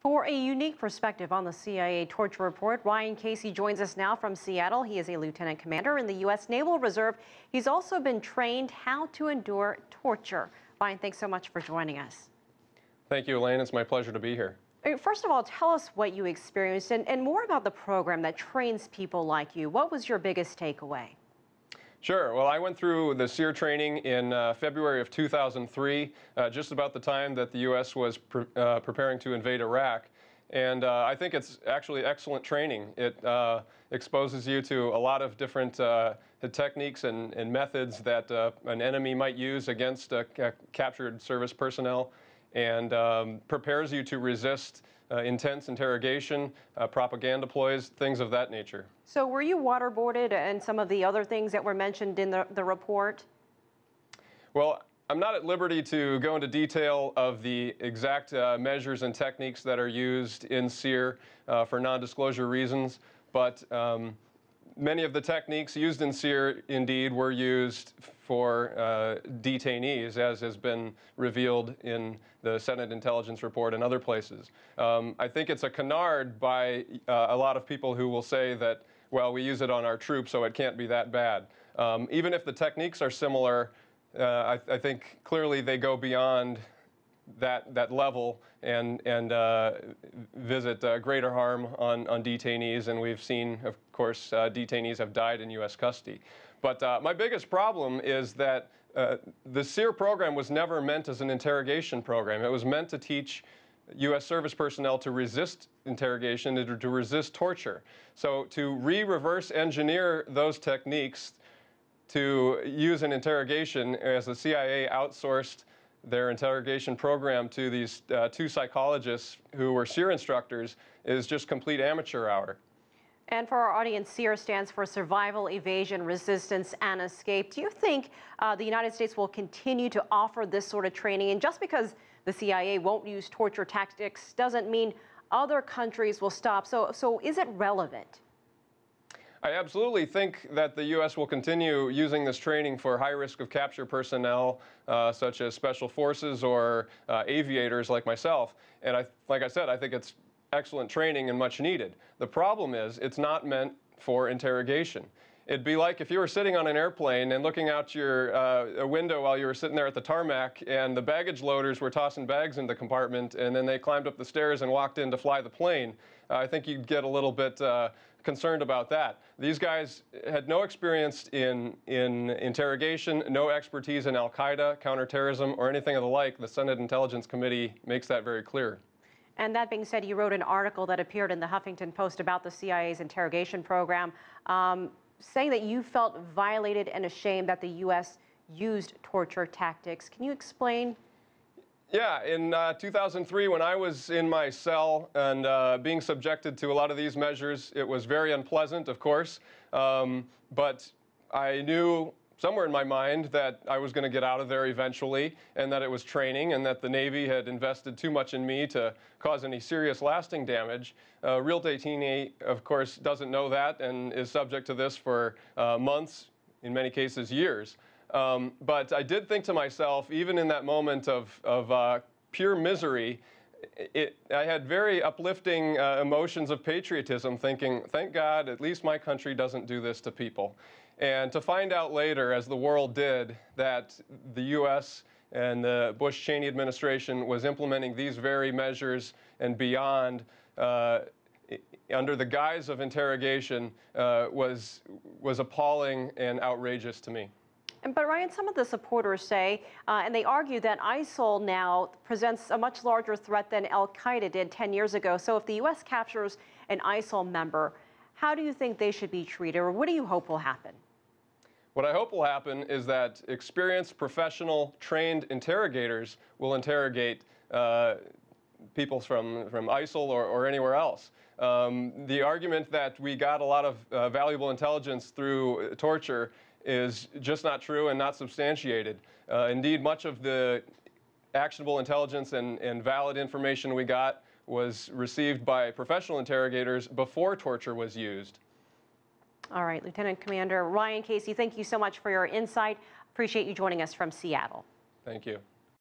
For a unique perspective on the CIA torture report, Ryan Casey joins us now from Seattle. He is a lieutenant commander in the U.S. Naval Reserve. He's also been trained how to endure torture. Ryan, thanks so much for joining us. Thank you, Elaine. It's my pleasure to be here. First of all, tell us what you experienced and more about the program that trains people like you. What was your biggest takeaway? Sure. Well, I went through the SEER training in February of 2003, just about the time that the U.S. was preparing to invade Iraq. And I think it's actually excellent training. It exposes you to a lot of different techniques and methods that an enemy might use against captured service personnel, and prepares you to resist intense interrogation, propaganda ploys, things of that nature. So were you waterboarded and some of the other things that were mentioned in the report? Well, I'm not at liberty to go into detail of the exact measures and techniques that are used in SEER for non-disclosure reasons, but many of the techniques used in SEER indeed were used for detainees, as has been revealed in the Senate Intelligence Report and other places. I think it's a canard by a lot of people who will say that, well, we use it on our troops, so it can't be that bad. Even if the techniques are similar, I think clearly they go beyond that level and visit greater harm on detainees, and we've seen, of course, detainees have died in U.S. custody. But my biggest problem is that the SEER program was never meant as an interrogation program. It was meant to teach U.S. service personnel to resist interrogation and to resist torture. So to reverse engineer those techniques to use an interrogation, as the CIA outsourced their interrogation program to these two psychologists who were SEER instructors, is just complete amateur hour. And for our audience, SEER stands for Survival, Evasion, Resistance, and Escape. Do you think the United States will continue to offer this sort of training? And just because the CIA won't use torture tactics doesn't mean other countries will stop. So is it relevant? I absolutely think that the U.S. will continue using this training for high risk of capture personnel, such as special forces or aviators like myself. And like I said, I think it's excellent training and much needed. The problem is it's not meant for interrogation. It'd be like if you were sitting on an airplane and looking out your window while you were sitting there at the tarmac, and the baggage loaders were tossing bags in the compartment, and then they climbed up the stairs and walked in to fly the plane. I think you'd get a little bit concerned about that. These guys had no experience in interrogation, no expertise in al-Qaeda, counterterrorism, or anything of the like. The Senate Intelligence Committee makes that very clear. And that being said, you wrote an article that appeared in the Huffington Post about the CIA's interrogation program, saying that you felt violated and ashamed that the U.S. used torture tactics. Can you explain? Yeah, in 2003, when I was in my cell and being subjected to a lot of these measures, it was very unpleasant, of course, but I knew somewhere in my mind that I was going to get out of there eventually, and that it was training, and that the Navy had invested too much in me to cause any serious lasting damage. Real detainee, of course, doesn't know that and is subject to this for months, in many cases years. But I did think to myself, even in that moment of pure misery, I had very uplifting emotions of patriotism, thinking, thank God, at least my country doesn't do this to people. And to find out later, as the world did, that the U.S. and the Bush-Cheney administration was implementing these very measures and beyond under the guise of interrogation was appalling and outrageous to me. But Ryan, some of the supporters say, and they argue that ISIL now presents a much larger threat than al-Qaeda did 10 years ago. So if the U.S. captures an ISIL member, how do you think they should be treated, or what do you hope will happen? What I hope will happen is that experienced, professional, trained interrogators will interrogate people from ISIL or anywhere else. The argument that we got a lot of valuable intelligence through torture is just not true and not substantiated. Indeed, much of the actionable intelligence and valid information we got was received by professional interrogators before torture was used. All right, Lieutenant Commander Ryan Casey, thank you so much for your insight. Appreciate you joining us from Seattle. Thank you.